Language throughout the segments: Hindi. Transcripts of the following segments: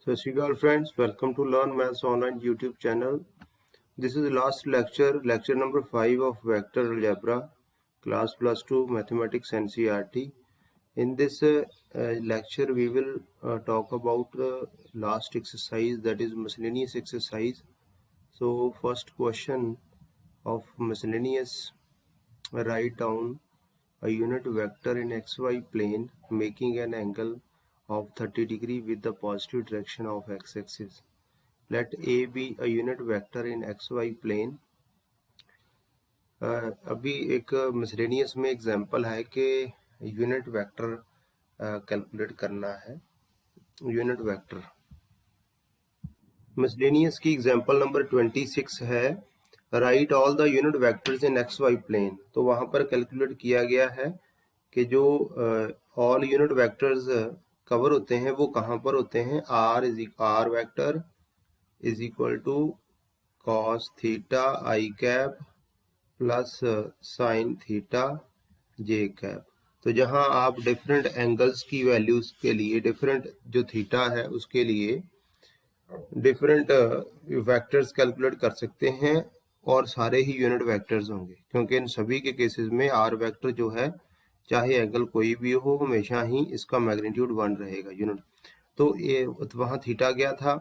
सत Sri Akal friends, welcome to learn maths online YouTube channel. This is the last lecture number 5 of vector algebra, class plus 2 mathematics NCERT. In this lecture, we will talk about the last exercise, that is miscellaneous exercise. So first question of miscellaneous: write down a unit vector in xy plane making an angle of 30 degree with the positive direction of x-axis. Let A be a unit vector in xy plane. अभी एक मिसलेनियस में एग्जांपल है कि यूनिट वेक्टर कैलकुलेट करना है. यूनिट वेक्टर मिसलेनियस की एग्जांपल नंबर 26 है. Right all the unit vectors in X Y plane. तो वहां पर कैलकुलेट किया गया है कि जो ऑल यूनिट वेक्टर्स कवर होते हैं वो कहाँ पर होते हैं. R vector is equal to cos theta I cap plus sine theta J cap. तो जहां आप डिफरेंट एंगल्स की वैल्यूज के लिए डिफरेंट जो थीटा है उसके लिए डिफरेंट वेक्टर्स कैलकुलेट कर सकते हैं और सारे ही यूनिट वेक्टर्स होंगे, क्योंकि इन सभी के केसेस में आर वेक्टर जो है चाहे एंगल कोई भी हो हमेशा ही इसका मैग्नीट्यूड 1 रहेगा यूनिट. तो ये वहां थीटा क्या था.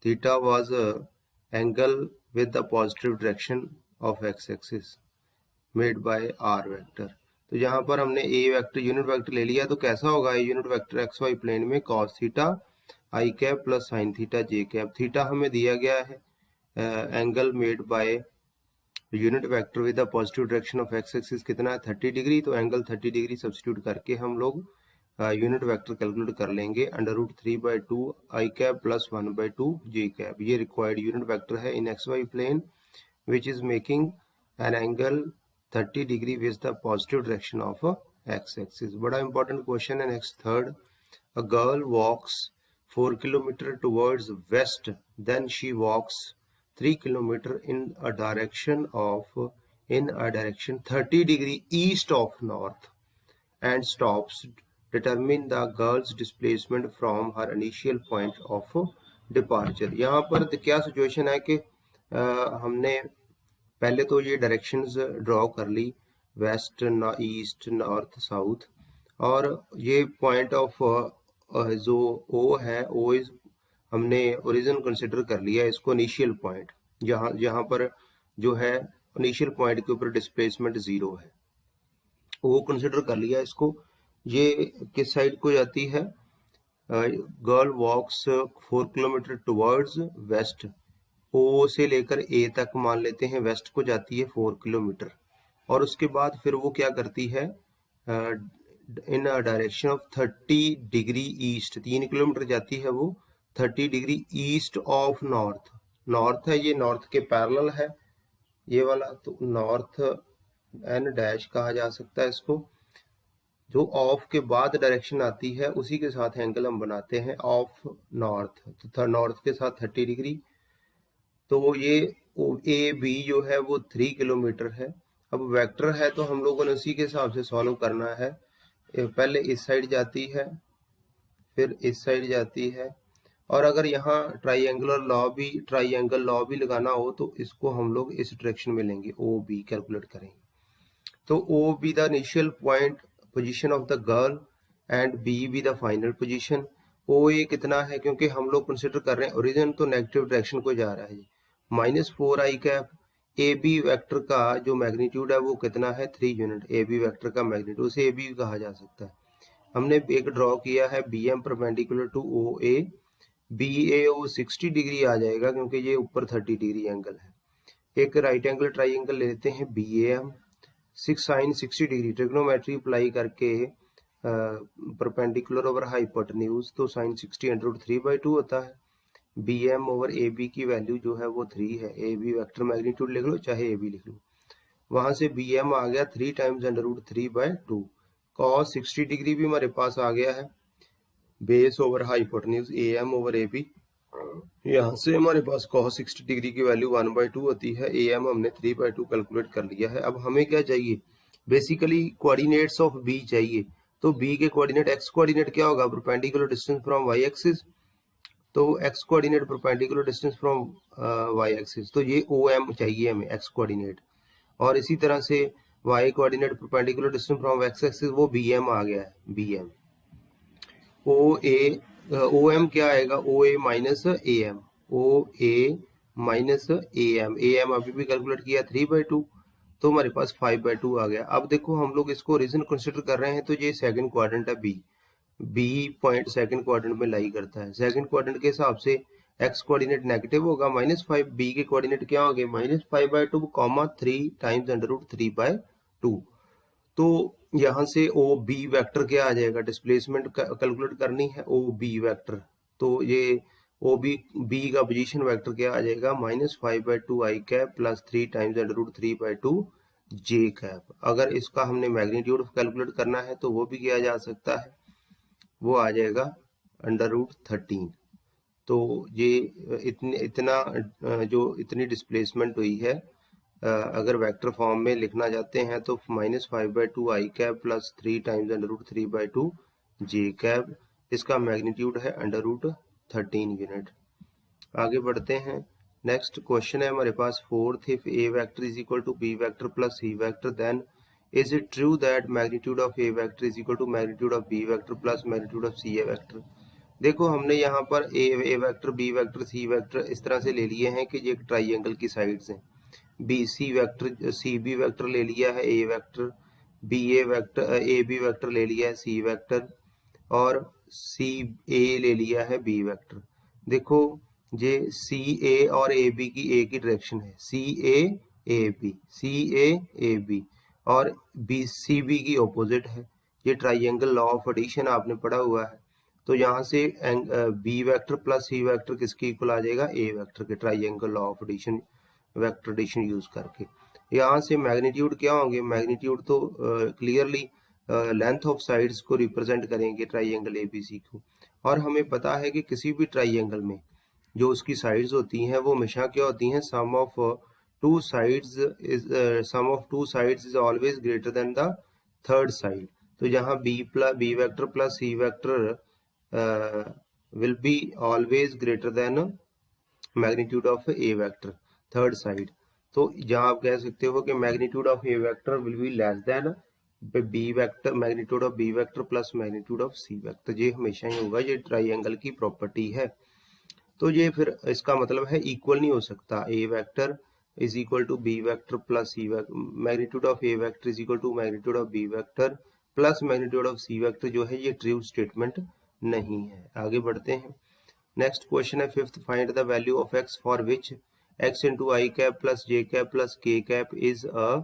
Theta was angle with the positive direction of x-axis made by r vector. तो यहाँ पर हमने a वेक्टर यूनिट वेक्टर ले लिया, तो कैसा होगा ये unit vector X Y plane में cos theta I cap plus sine theta J cap. Theta हमें दिया गया है angle made by unit vector with the positive direction of X axis कितना है 30 डिग्री. तो एंगल 30 डिग्री सब्स्टिट्यूट करके हम लोग यूनिट वेक्टर कैलकुलेट कर लेंगे. √3/2 I cap plus 1/2 J cap. ये रिक्वायर्ड यूनिट वेक्टर है in X Y plane which is making an angle 30 degree with the positive direction of X axis. बड़ा इंपॉर्टेंट क्वेश्चन है. Next third, a girl walks 4 kilometre towards west, then she walks 3 kilometre in a direction 30 degree east of north and stops. Determine the girl's displacement from her initial point of departure. यहाँ पर क्या सिचुएशन है कि हमने पहले तो ये डायरेक्शंस ड्रॉ कर ली, वेस्ट, ईस्ट, नॉर्थ, साउथ, और ये पॉइंट ऑफ जो ओ है ओ इज हमने ओरिजिन कंसिडर कर लिया इसको इनिशियल पॉइंट. जहाँ पर जो है इनिशियल पॉइंट के ऊपर डिस्प्लेसमेंट 0 है वो कंसिडर कर लिया इसको. ये किस साइड को जाती है. Girl walks 4 kilometre towards waste. ओ से लेकर ए तक मान लेते हैं वेस्ट को जाती है 4 किलोमीटर, और उसके बाद फिर वो क्या करती है इन direction of 30 degree east. 3 kilometre जाती है वो 30 degree east of north. North है ये, नॉर्थ के पैरेलल है ये वाला, तो नॉर्थ एन डैश कहा जा सकता है इसको. जो ऑफ के बाद डायरेक्शन आती है उसी के साथ एंगल हम बनाते हैं ऑफ नॉर्थ. तो नॉर्थ के साथ 30 डिग्री. तो ये ए बी जो है वो 3 किलोमीटर है. अब वेक्टर है तो हम लोगों ने उसी के हिसाब से सॉल्व करना है. पहले इस साइड जाती है फिर इस साइड जाती है, और अगर यहाँ ट्राइएंगल लॉ भी लगाना हो तो इसको हम लोग इस डायरेक्शन में लेंगे, ओ बी कैलकुलेट करेंगे. तो O be the initial point position of the girl and B be the final position. O A कितना है, क्योंकि हम लोग कंसिडर कर रहे हैं ओरिजिन तो नेगेटिव डायरेक्शन को जा रहा है, -4 आई कैप. ए बी वेक्टर का जो मैग्नीट्यूड है वो कितना है 3 यूनिट. ए बी वेक्टर का मैग्नीट्यूड उसे ए बी कहा जा सकता है. हमने एक ड्रॉ किया है B M perpendicular to O A. B A O 60 degree आ जाएगा क्योंकि ये ऊपर 30 डिग्री एंगल है. एक राइट एंगल ट्राइंगल लेते हैं B A M 6 sin 60 degree. Trigonometry apply करके परपेंडिकुलर ओवर हाइपोटेन्यूज, तो sin 60 √3/2 होता है. B M over A B की वैल्यू जो है वो 3 है. ए बी वेक्टर मैग्नीट्यूड लिख लो चाहे ए बी लिख लो. वहां से बी एम आ गया 3 टाइम्स √3/2. cos 60 डिग्री भी हमारे पास आ गया है. Base over hypotenuse A M over A B, यहाँ से हमारे पास cos 60 डिग्री की वैल्यू 1/2 होती है. ए एम हमने 3/2 कैलकुलेट कर लिया है. अब हमें क्या चाहिए, बेसिकली कोऑर्डिनेट्स ऑफ बी चाहिए. तो बी के कोऑर्डिनेट एक्स कोऑर्डिनेट क्या होगा, perpendicular distance from Y axis. तो X coordinate perpendicular distance from Y axis, तो ये ओ एम चाहिए हमें एक्स कोऑर्डिनेट। और इसी तरह से Y coordinate perpendicular distance from X axis वो बी एम आ गया है, B M. O A, O M क्या आएगा, O A minus A M, O A minus A M, A M अभी भी कैलकुलेट किया 3/2, तो हमारे पास 5/2 आ गया। अब देखो हम लोग इसको रीजन कंसिडर कर रहे हैं, तो ये सेकंड क्वाड्रेंट है B, B point second quadrant में लाई करता है। सेकंड क्वाड्रेंट के हिसाब से एक्स कोऑर्डिनेट नेगेटिव होगा -5, बी के कोऑर्डिनेट क्या हो गए -5/2 कॉमा 3 टाइम्स √3/2। तो यहाँ से ओ बी वेक्टर क्या आ जाएगा, डिस्प्लेसमेंट कैलकुलेट करनी है ओ बी वेक्टर, तो ये ओ बी का पोजीशन वेक्टर क्या आ जाएगा -5/2 आई कैप प्लस 3 टाइम्स √3/2 जे कैप। अगर इसका हमने मैग्नीट्यूड कैलकुलेट करना है तो वो भी किया जा सकता है, वो आ जाएगा √13। तो ये इतनी डिस्प्लेसमेंट हुई है, अगर वेक्टर फॉर्म में लिखना चाहते हैं तो -5/2 आई कैप प्लस 3 टाइम्स √3/2 जे कैप, इसका मैग्नीट्यूड है √13 यूनिट। आगे बढ़ते हैं, नेक्स्ट क्वेश्चन है हमारे पास fourth, if A vector is equal to B vector plus C vector then is it true that magnitude of A vector is equal to magnitude of B vector plus magnitude of C A vector. देखो हमने यहाँ पर A vector, B vector, C vector इस तरह से ले लिए हैं कि ये एक ट्राइंगल की साइड्स हैं। B C vector, C B vector ले लिया है A vector, B A vector, A B vector ले लिया है सी वेक्टर, और सी ए ले लिया है बी वेक्टर। देखो ये सी ए और ए बी की एक ही डायरेक्शन है, C A B, C A B, और बी सी बी की ऑपोजिट है। ये ट्राइंगल लॉ ऑफ एडिशन आपने पढ़ा हुआ है। तो यहाँ से B vector plus C vector किसके इक्वल आ जाएगा, ए वेक्टर के, triangle law of addition, vector addition use करके। यहाँ से मैग्नीट्यूड क्या होंगे, मैग्नीट्यूड तो क्लियरली लेंथ ऑफ साइड्स को रिप्रेजेंट करेंगे ट्राइंगल एबीसी को। और हमें पता है कि किसी भी ट्राइंगल में जो उसकी साइड्स होती हैं वो हमेशा क्या होती हैं, sum of two sides is always greater than the third side. तो यहाँ B vector plus C vector will be always greater than magnitude of A vector third side. तो जहाँ आप कह सकते हो कि magnitude of A vector will be less than B vector, magnitude of B vector plus magnitude of C vector, ये हमेशा ही होगा, ये ट्राइंगल की प्रॉपर्टी है। तो ये फिर इसका मतलब है इक्वल नहीं हो सकता, A vector is equal to B vector plus C vector, magnitude of A vector is equal to magnitude of B vector plus magnitude of C vector, जो है ये ट्रू स्टेटमेंट नहीं है। आगे बढ़ते हैं, नेक्स्ट क्वेश्चन है fifth, find the value of x for which x into i cap plus j cap plus k cap is a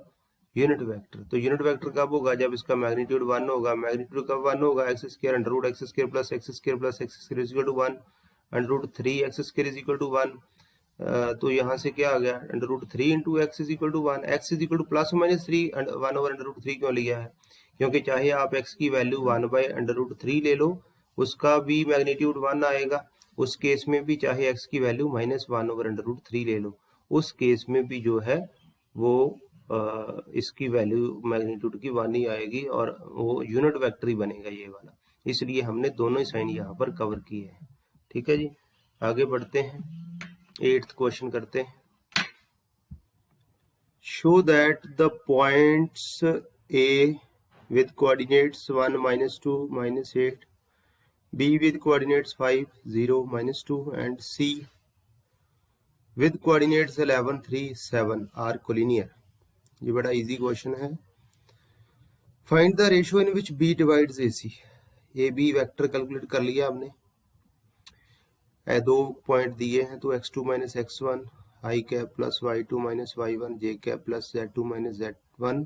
unit vector. तो यूनिट वेक्टर कब होगा, जब इसका मैग्नीट्यूड 1 होगा। मैग्नीट्यूड कब 1 होगा, X square under root X square plus X square plus X square is equal to 1 under root 3 X square is equal to 1। तो यहाँ से क्या आ गया, under root 3 into X is equal to 1, X is equal to plus minus 3, 1 over under root 3 क्यों लिया है, क्योंकि चाहे आप एक्स की वैल्यू 1/√3 ले लो, उसका भी मैग्नीट्यूड 1 आएगा। उस केस में भी चाहे एक्स की वैल्यू -1 ओवर √3 ले लो, उस केस में भी जो है वो इसकी वैल्यू मैग्नीट्यूड की 1 ही आएगी और वो यूनिट वेक्टर ही बनेगा ये वाला। इसलिए हमने दोनों ही साइन यहाँ पर कवर किए हैं। ठीक है जी, आगे बढ़ते हैं, 8th क्वेश्चन करते हैं। Show that the points A with coordinates 1, -2, -8, B with coordinates 5, 0, -2 and C with coordinates 11, 3, 7 are collinear। ये बड़ा इजी क्वेश्चन है। Find the ratio in which B divides AC। A B vector calculate कर लिया हमने, 2 पॉइंट दिए हैं, तो x2 - x1 i cap plus y2 - y1 j cap plus z2 - z1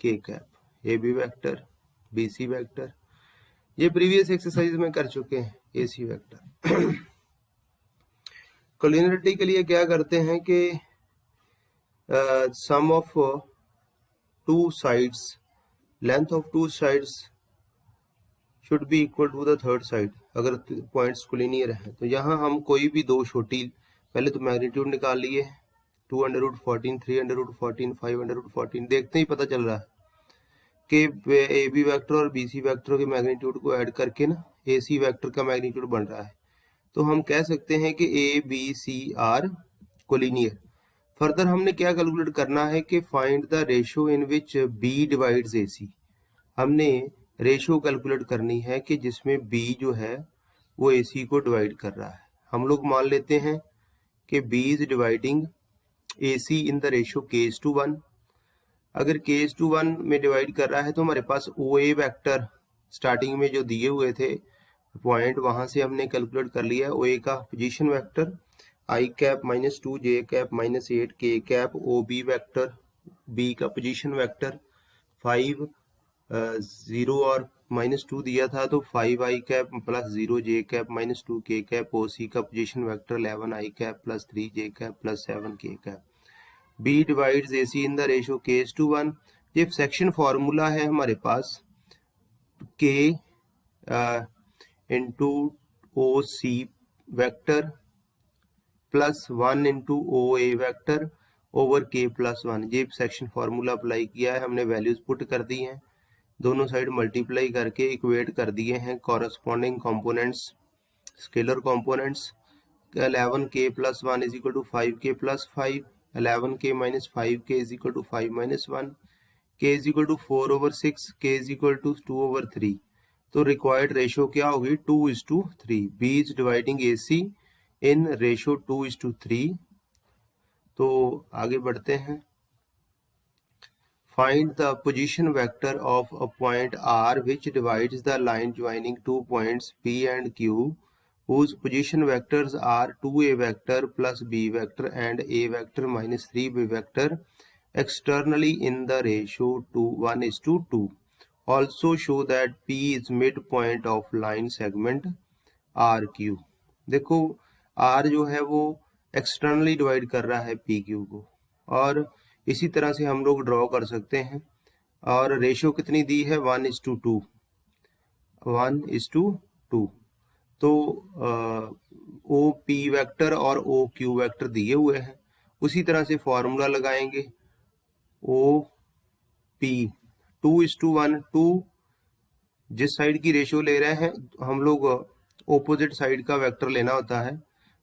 k cap, A B vector, B C vector, ये प्रीवियस एक्सरसाइज में कर चुके हैं। ए सी वेक्टर कोलिनियरिटी के लिए क्या करते हैं कि sum of two sides, length of two sides should be equal to the third side, अगर पॉइंट्स कोलिनियर है। तो यहाँ हम कोई भी दो छोटी, पहले तो मैग्नीट्यूड निकाल लिए, 2√14, 3√14, 5√14, देखते ही पता चल रहा है कि ए बी वेक्टर और बी सी वेक्टर के मैग्नीट्यूड को ऐड करके ना ए सी वेक्टर का मैग्नीट्यूड बन रहा है तो हम कह सकते हैं कि A B C are collinear. Further हमने क्या कैलकुलेट करना है कि find the ratio in which B divides A C. हमने रेशियो कैलकुलेट करनी है कि जिसमें बी जो है वो ए सी को डिवाइड कर रहा है। हम लोग मान लेते हैं कि B is dividing A C in the ratio k:1। अगर k:1 में डिवाइड कर रहा है तो हमारे पास ओ ए वैक्टर स्टार्टिंग में जो दिए हुए थे पॉइंट, वहां से हमने कैलकुलेट कर लिया है ओ ए का पोजीशन वेक्टर आई cap -2 J cap -8 K cap, O B vector B का पोजीशन वेक्टर 5 0 और -2 दिया था तो 5 आई कैप +0 जे कैप -2 के कैप, ओ सी का पोजीशन वेक्टर 11 आई कैप +3 जे कैप +7 के cap. B divides AC in the ratio k:1। ये सेक्शन फॉर्मूला है हमारे पास K into O C vector plus 1 into O A vector over K +1। ये सेक्शन फॉर्मूला अप्लाई किया है हमने, वैल्यूज पुट कर दी हैं, दोनों साइड मल्टीप्लाई करके इक्वेट कर दिए हैं corresponding components, scalar components. 11k + 1 is equal to 5k + 5, 11k - 5k is equal to 5 - 1, k is equal to 4/6, k is equal to 2/3। तो रिक्वायर्ड रेशियो क्या होगी 2:3। B is dividing A C in ratio 2:3। तो आगे बढ़ते हैं। Find the position vector of a point R which divides the line joining two points P and Q whose position vectors are 2a vector plus b vector and a vector minus 3b vector externally in the ratio 1:2. Also show that P is midpoint of line segment RQ। देखो R जो है वो एक्सटर्नली डिवाइड कर रहा है PQ को, और इसी तरह से हम लोग ड्रॉ कर सकते हैं। और रेशियो कितनी दी है 1:2, 1:2। तो ओ पी वेक्टर और ओ क्यू वेक्टर दिए हुए हैं, उसी तरह से फॉर्मूला लगाएंगे। ओ पी 2:1, 2 जिस साइड की रेशियो ले रहे हैं हम लोग ओपोजिट साइड का वेक्टर लेना होता है।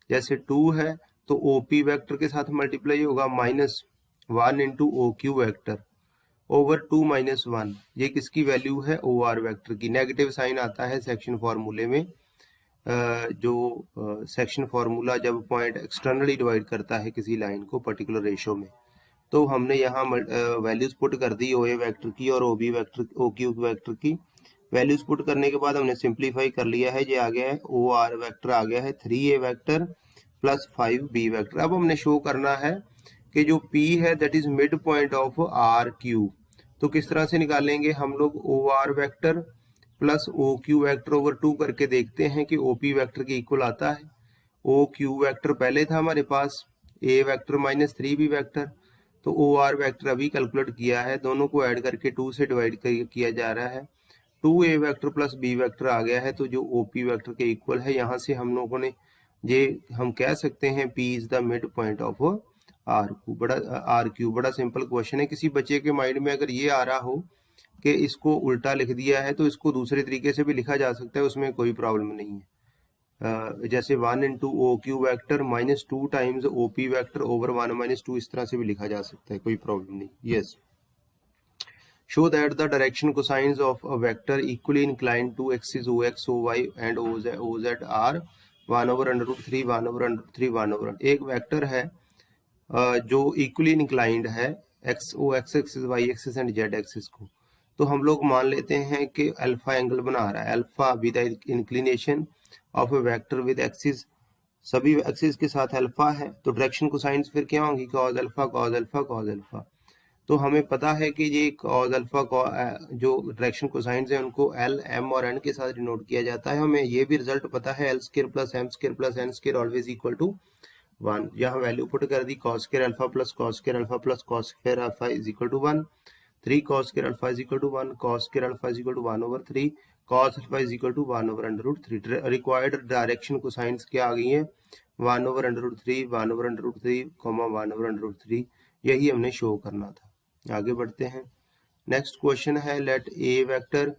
जैसे 2 है तो ओ पी वेक्टर के साथ मल्टीप्लाई होगा -1 into O Q vector over 2 - 1। ये किसकी वैल्यू है ओ आर वेक्टर की। नेगेटिव साइन आता है सेक्शन फॉर्मूले में, जो सेक्शन फॉर्मूला जब पॉइंट एक्सटर्नली डिवाइड करता है किसी लाइन को पर्टिकुलर रेशियो में। तो हमने यहाँ वैल्यूज पुट कर दी ओ ए वैक्टर की और O B vector, O Q vector की। वैल्यूज पुट करने के बाद हमने सिंप्लीफाई कर लिया है, ये आ गया है ओ आर वेक्टर आ गया है 3a vector plus 5b vector. अब हमने शो करना है कि जो P है that is mid point of R Q. तो किस तरह से निकालेंगे हम लोग, O R vector plus O Q vector over 2 करके देखते हैं कि ओ पी वेक्टर के इक्वल आता है। ओ क्यू वेक्टर पहले था हमारे पास, ए वेक्टर -3b वेक्टर, तो ओ आर वेक्टर अभी कैलकुलेट किया है, दोनों को ऐड करके 2 से डिवाइड किया जा रहा है। 2a vector plus b vector आ गया है, तो जो ओ पी वेक्टर के इक्वल है। यहाँ से हम लोगों ने ये हम कह सकते हैं P is the mid point of R Q. बड़ा सिंपल क्वेश्चन है। किसी बच्चे के माइंड में अगर ये आ रहा हो कि इसको उल्टा लिख दिया है तो इसको दूसरे तरीके से भी लिखा जा सकता है, उसमें कोई प्रॉब्लम नहीं है। जैसे 1 into O Q vector -2 times O P vector over 1 - 2, इस तरह से भी लिखा जा सकता है, कोई प्रॉब्लम नहीं। Yes. Show that the direction cosines of a vector equally inclined to axes OX, OY and OZ are 1/√3, 1/√3, 1/. एक वेक्टर है जो इक्वली इंक्लाइंड है O X axis, Y axis and Z axis को। तो हम लोग मान लेते हैं कि अल्फा एंगल बना रहा है, alpha with inclination of A vector with axis, सभी एक्सिस के साथ अल्फा है। तो डायरेक्शन कोसाइंस फिर क्या होंगी, cause alpha cause alpha cause alpha. तो हमें पता है कि ये कॉज अल्फा जो डायरेक्शन कोसाइंस है उनको एल, एम और एन के साथ डिनोट किया जाता है। हमें ये भी रिजल्ट पता है L² + M² + N² always equal to 1। यहाँ वैल्यू पुट कर दी, cos² alpha plus cos² alpha plus cos² alpha is equal to 1, 3 cos² alpha is equal to 1, cos² alpha is equal to 1/3, cos alpha is equal to 1/√3। Required direction cosines क्या आ गई है 1/√3, 1/√3, 1/√3। यही हमने शो करना था। आगे बढ़ते हैं। नेक्स्ट क्वेश्चन है, let A vector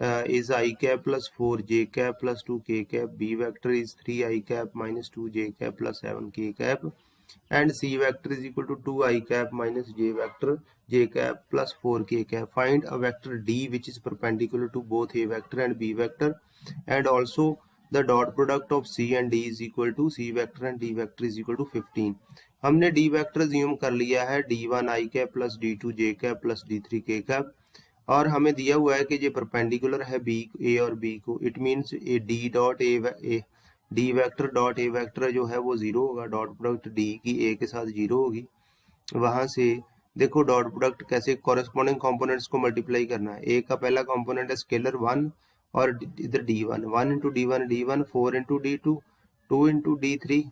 is I cap plus 4j cap plus 2k cap. B vector is 3I cap minus 2j cap plus 7k cap. And C vector is equal to 2I cap minus j vector j cap plus 4k cap. Find a vector D which is perpendicular to both A vector and B vector, and also the dot product of C and D is equal to C vector and D vector is equal to 15. हमने D vector assume कर लिया है D1 I cap plus D2 j cap plus D3 k cap, और हमें दिया हुआ है कि ये परपेंडिकुलर है बी ए और बी को. It means A D dot A D vector dot A vector जो है वो जीरो होगा. डॉट प्रोडक्ट डी की ए के साथ जीरो होगी. वहां से देखो डॉट प्रोडक्ट कैसे कॉरेस्पॉन्डिंग कंपोनेंट्स को मल्टीप्लाई करना है. ए का पहला कंपोनेंट है स्केलर 1 और इधर D1. 1 into D1 D1, 4 into D2 2 into D3,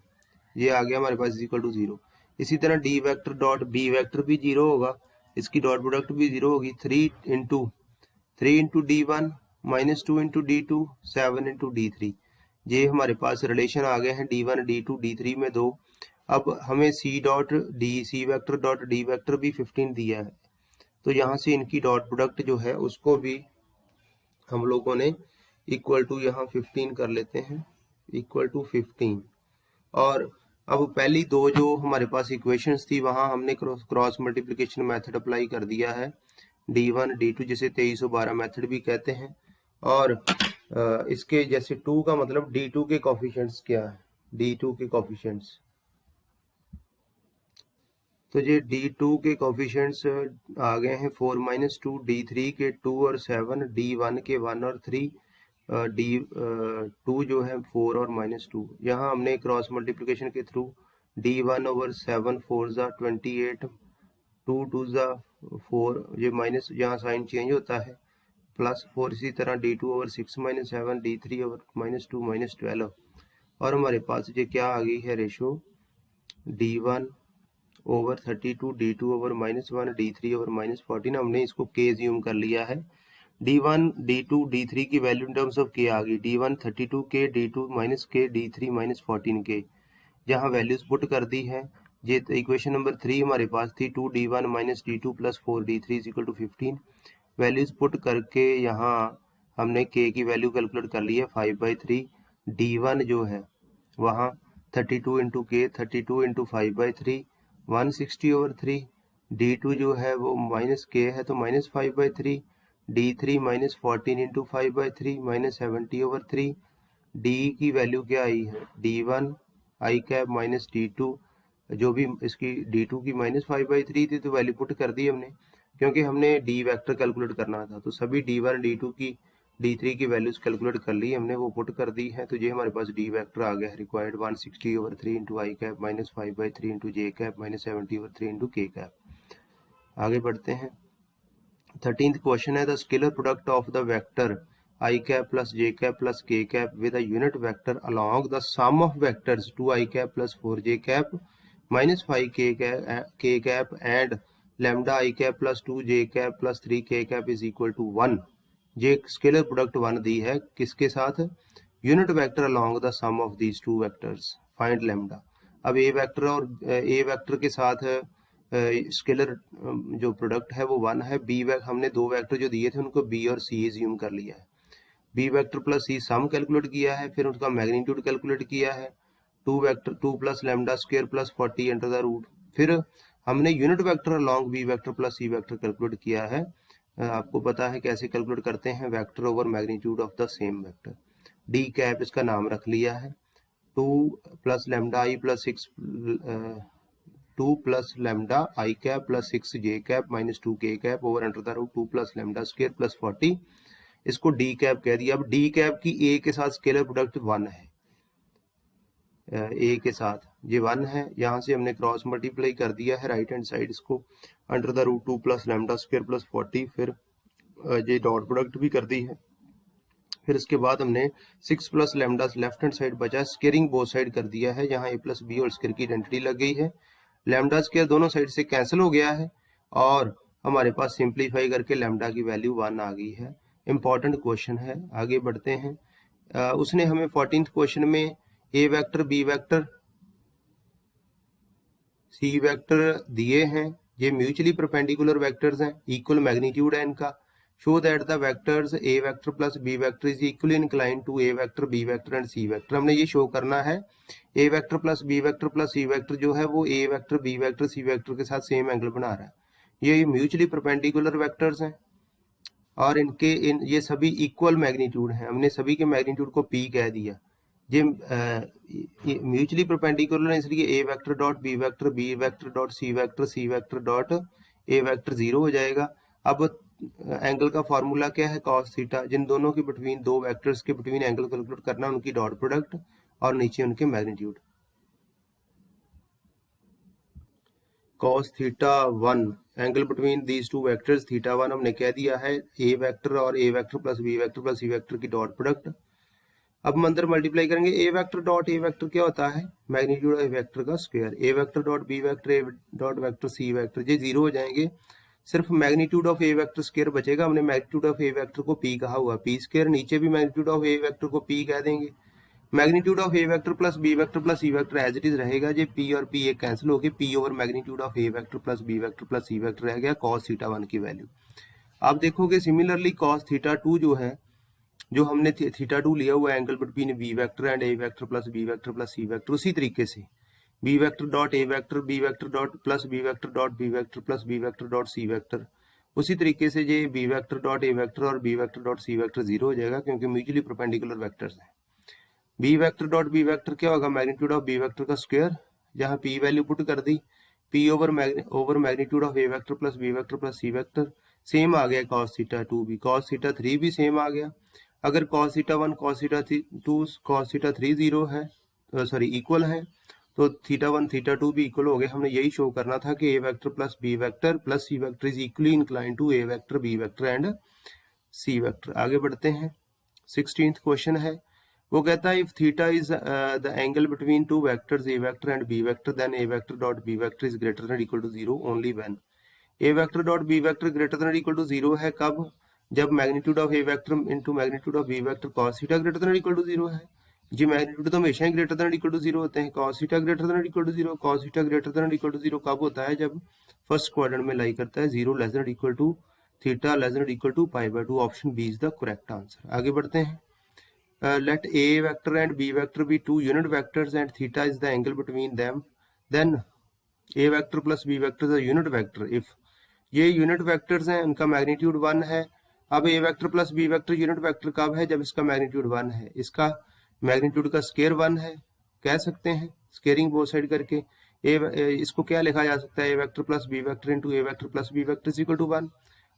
ये आ गया हमारे पास इक्वल टू 0. इसी तरह D vector dot B vector भी जीरो होगा, इसकी डॉट प्रोडक्ट भी जीरो होगी. 3 into D1 minus 2 into D2 7 into D3. ये हमारे पास रिलेशन आ गए हैं D1 D2 D3 में 2. अब हमें C vector dot D vector भी 15 दिया है, तो यहाँ से इनकी डॉट प्रोडक्ट जो है उसको भी हम लोगों ने इक्वल टू यहाँ 15 कर लेते हैं, इक्वल टू 15. और अब पहली दो जो हमारे पास इक्वेशंस थी वहां हमने क्रॉस मल्टीप्लिकेशन मेथड अप्लाई कर दिया है. D1 D2 जिसे 2312 मेथड भी कहते हैं. और इसके जैसे 2 का मतलब D2 के कोफिशिएंट्स क्या है, D2 के कोफिशिएंट्स, तो ये D2 के कोफिशिएंट्स आ गए हैं 4 माइनस 2, D3 के 2 और 7, D1 के 1 और 3, D2 जो है 4 और माइनस 2. यहाँ हमने क्रॉस मल्टीप्लिकेशन के थ्रू D1 ओवर 7 4 ज़ा 28, 2 2 ज़ा 4, ये माइनस यहाँ साइन चेंज होता है, प्लस 4. इसी तरह D2 over 6 minus 7, D3 over minus 2 minus 12. और हमारे पास ये क्या आ गई है ratio, D1 over 32, D2 over minus 1, D3 over minus 14. हमने इसको K ज्यूम कर लिया है. D1 D2 D3 की value in terms of K आ गई. D1 32K, D2 minus K, D3 minus 14K. जहाँ वैल्यूज पुट कर दी है. ये इक्वेशन नंबर 3 हमारे पास थी 2D1 minus D2 plus 4D3 is equal to 15. Values put करके यहाँ हमने K की वैल्यू कैलकुलेट कर ली है 5/3. D1 जो है वहाँ 32 into K, 32 into 5/3 160 over 3. D2 जो है वो माइनस K है तो minus 5/3. D3 minus 14 into 5/3 minus 70 over 3. D की वैल्यू क्या आई है, D1 आई कैप माइनस D2, जो भी इसकी D2 की माइनस 5/3 थी तो वैल्यू पुट कर दी हमने, क्योंकि हमने D वेक्टर कैलकुलेट करना था. तो सभी D1 D2 की D3 की वैल्यूज कैलकुलेट कर ली हमने, वो पुट कर दी है. तो ये हमारे पास D वेक्टर आ गया है required 160 over 3 into i cap minus 5/3 into j cap minus 70 over 3 into k cap. आगे बढ़ते हैं. 13th क्वेश्चन है the scalar product of the vector I cap plus j cap plus k cap with a unit vector along the sum of vectors 2i cap plus 4j cap minus 5k cap and lambda i cap plus 2j cap plus 3k cap is equal to 1. ये स्केलर प्रोडक्ट 1 दी है किसके साथ, unit vector along the sum of these two vectors, find lambda. अब ए वेक्टर और ए वेक्टर के साथ स्केलर जो प्रोडक्ट है वो 1 है. बी हमने दो वेक्टर जो दिए थे उनको बी और सी ज्यूम कर लिया है. B vector plus C sum calculate किया है, फिर उसका मैग्नीट्यूड कैलकुलेट किया है. 2 plus lambda square plus 40 under the root. फिर हमने unit vector along B vector plus C vector calculate किया है. आपको पता है कैसे कैलकुलेट करते हैं, vector over magnitude of the same vector. D cap इसका नाम रख लिया है. 2 plus lambda i plus 6 2 plus lambda i cap plus 6j cap minus 2k cap over under the root 2 plus lambda square plus 40. इसको डी कैप कह दिया. अब डी कैप की ए के साथ स्केलर प्रोडक्ट 1 है, ए के साथ ये 1 है. यहाँ से हमने क्रॉस मल्टीप्लाई कर दिया है राइट हैंड साइड इसको under the root 2 plus lambda square plus 40. फिर ये डॉट प्रोडक्ट भी कर दी है. फिर इसके बाद हमने 6 plus lambda left hand side बचा, स्केयरिंग बोथ साइड कर दिया है. यहाँ a प्लस बी और स्केयर की आइडेंटिटी लग गई है. लैम्डा स्क्वायर दोनों साइड से कैंसिल हो गया है और हमारे पास सिंप्लीफाई करके लैम्डा की वैल्यू 1 आ गई है. इंपॉर्टेंट क्वेश्चन है, आगे बढ़ते हैं. उसने हमें 14th क्वेश्चन में A vector B vector C vector दिए हैं. ये म्यूचुअली परपेंडिकुलर वेक्टर्स हैं, इक्वल मैग्नीट्यूड है इनका. Show that the vectors A vector plus B vector is equally inclined to A vector B vector and C vector. हमने ये शो करना है A vector plus B vector plus C vector जो है वो A vector B vector C vector के साथ सेम एंगल बना रहा है। ये म्यूचुअली परपेंडिकुलर वेक्टर्स हैं और ये सभी इक्वल मैग्नीट्यूड हैं। हमने सभी के मैग्नीट्यूड को पी कह दिया। ये म्यूचुअली परपेंडिकुलर है, इसलिए A vector dot B vector dot C vector dot A vector 0 हो जाएगा। अब एंगल का फॉर्मूला क्या है, कॉस थीटा। जिन दोनों के बिटवीन, दो वेक्टर्स के बिटवीन एंगल कैलकुलेट करना, उनकी डॉट प्रोडक्ट और नीचे उनके magnitude. Cos theta 1 angle between these two vectors theta 1 हमने कह दिया है ए वेक्टर और A vector plus B vector plus C vector की डॉट प्रोडक्ट। अब हम अंदर मल्टीप्लाई करेंगे। A vector dot A vector क्या होता है, मैग्नीट्यूड ऑफ ए वेक्टर का square. A vector dot B vector A dot vector C vector, ये 0 हो जाएंगे। सिर्फ magnitude of A vector square बचेगा। हमने मैग्नीट्यूड ऑफ ए वेक्टर को पी कहा हुआ, पी स्क्वायर। नीचे भी मैग्नीट्यूड ऑफ ए वेक्टर को पी कह देंगे। Magnitude of A vector plus B vector plus C vector as it is रहेगा। ये पी और पी एक कैंसिल होकर P over magnitude of A vector plus B vector plus C vector रह गया कॉस थीटा 1 की वैल्यू। आप देखोगे सिमिलरली कॉस थीटा 2 जो है, जो हमने थीटा 2 लिया हुआ angle between B vector and A vector plus B vector plus C vector, उसी तरीके से B vector dot A vector B vector dot plus B vector dot B vector plus B vector dot C vector, उसी तरीके से ये B vector dot A vector और B vector dot C vector 0 हो जाएगा, क्योंकि म्यूचुअली परपेंडिकुलर वेक्टर्स हैं। B vector dot B vector क्या होगा, मैग्नीट्यूड ऑफ बी वेक्टर का स्क्वायर। जहां पी वैल्यू पुट कर दी, P over magnitude of A vector plus B vector plus C vector. Same आ गया कॉस थीटा 2 भी, कॉस थीटा 3 भी सेम आ गया। अगर cos theta 1 cos theta 2 cos theta 3 0 है, सॉरी इक्वल है, तो थीटा 1 थीटा 2 भी इक्वल हो गए। हमने यही शो करना था कि A vector plus B vector plus C vector is equally incline to A vector B vector and C vector. आगे बढ़ते हैं। 16th क्वेश्चन है, वो कहता है if theta is the angle between two vectors A vector and B vector then A vector dot B vector is greater than equal to 0 only when. A vector dot B vector greater than equal to 0 है कब, जब magnitude of A vector into magnitude of B vector cos theta greater than equal to 0 है। जी मैग्नीट्यूड तो हमेशा ही ग्रेटर देन इक्वल टू 0 होते हैं। cos theta greater than equal to 0, cos theta greater than equal to 0 कब होता है, जब फर्स्ट क्वाड्रेंट में लाई करता है 0 less than equal to theta less than equal to π/2। Option B is the correct answer. आगे बढ़ते हैं। Let a vector and b vector be two unit vectors and theta is the angle between them, then a vector plus b vector is a unit vector if ये यूनिट वेक्टर्स हैं, उनका मैग्नीट्यूड 1 है। अब A vector plus B vector unit vector कब है, जब इसका मैग्नीट्यूड 1 है। इसका मैग्नीट्यूड का स्केयर 1 है, कह सकते हैं स्केयरिंग बोथ साइड करके। इसको क्या लिखा जा सकता है, A vector plus B vector into A vector plus B vector is equal to 1।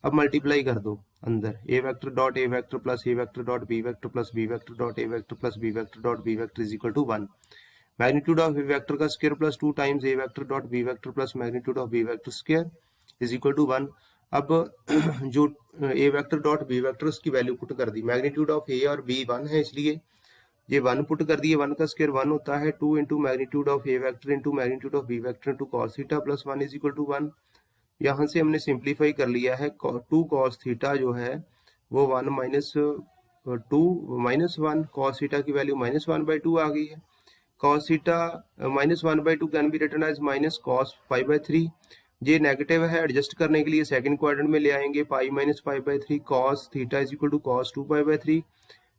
अब मल्टीप्लाई कर दो अंदर, A vector dot A vector plus A vector dot B vector plus B vector dot A vector plus B vector dot B vector is equal to 1। Magnitude of A vector का square plus 2 times A vector dot B vector plus magnitude of B vector square is equal to 1। अब जो A vector dot B vector उसकी वैल्यू पुट कर दी। मैग्नीट्यूड ऑफ ए और बी 1 है, इसलिए ये 1 पुट कर दिए। 1 का स्क्वायर 1 होता है। 2 into magnitude of A vector into magnitude of B vector into cos theta plus 1 is equal to 1। यहाँ से हमने सिंप्लीफाई कर लिया है। 2 कॉस थीटा जो है वो 1 माइनस 2 माइनस 1, कॉस थीटा की वैल्यू -1/2 आ गई है। Cos theta -1/2 can be written as minus cos π/3। ये नेगेटिव है, एडजस्ट करने के लिए सेकंड क्वाड्रेंट में ले आएंगे। Pi minus π/3 cos theta is equal to cos 2π/3,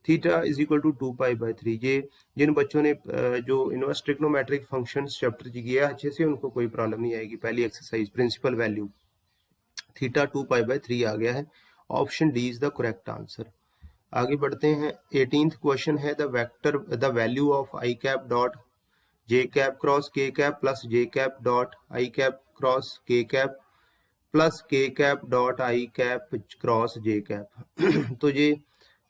theta is equal to 2π/3। ये जिन बच्चों ने जो इनवर्स ट्रिग्नोमेट्रिक फंक्शंस चैप्टर किया अच्छे से, उनको कोई प्रॉब्लम नहीं आएगी। पहली एक्सरसाइज प्रिंसिपल वैल्यू थीटा 2π/3 आ गया है। Option D is the correct answer. आगे बढ़ते हैं। 18th क्वेश्चन है the value of i cap dot j cap cross k cap plus j cap dot i cap cross k cap plus k cap dot i cap cross j cap. तो ये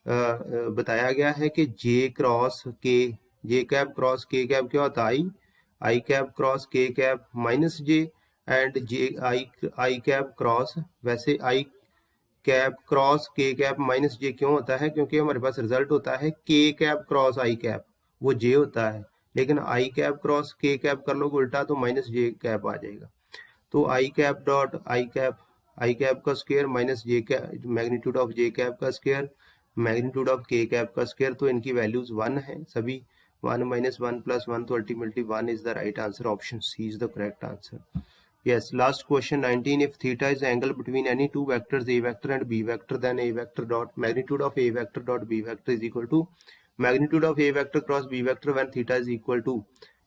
बताया गया है कि j cross k, j cap cross k cap क्या होता है, आई cap cross k cap minus J and J I cap cross, वैसे आई cap cross k cap minus जे क्यों होता है, क्योंकि हमारे पास रिजल्ट होता है के कैप क्रॉस आई कैप, वो जे होता है। लेकिन आई कैप क्रॉस के कैप कर लो उल्टा तो माइनस जे कैप आ जाएगा। तो आई कैप डॉट आई कैप का square minus J cap magnitude of J cap का स्क्वायर मैग्नीट्यूड ऑफ के कैप का स्क्वायर, तो इनकी वैल्यूज 1 है सभी। 1 - 1 + 1, तो ultimately 1 is the right answer. Option C is the correct answer. Yes, last question 19. If theta is the angle between any two vectors a vector and b vector, then a vector dot magnitude of a vector dot b vector is equal to magnitude of a vector cross b vector when theta is equal to,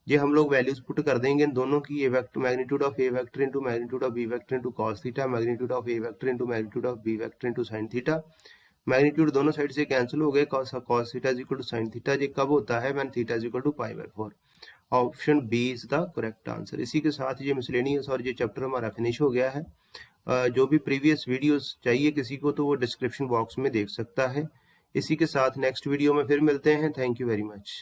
ये हम लोग वैल्यूज पुट कर देंगे इन दोनों की, A vector magnitude of A vector into magnitude of B vector into cos theta, magnitude of A vector into magnitude of B vector into sine theta. Magnitude दोनों साइड से कैंसिल हो गए, cos theta is equal to sine theta. ये कब होता है? When theta is equal to π/4। Option B is the correct answer. इसी के साथ ये मिसलेनियस और ये चैप्टर हमारा फिनिश हो गया है। जो भी प्रीवियस वीडियोस चाहिए किसी को तो वो डिस्क्रिप्शन बॉक्स में देख सकता है। इसी के साथ नेक्स्ट वीडियो में फिर मिलते हैं। Thank you very much.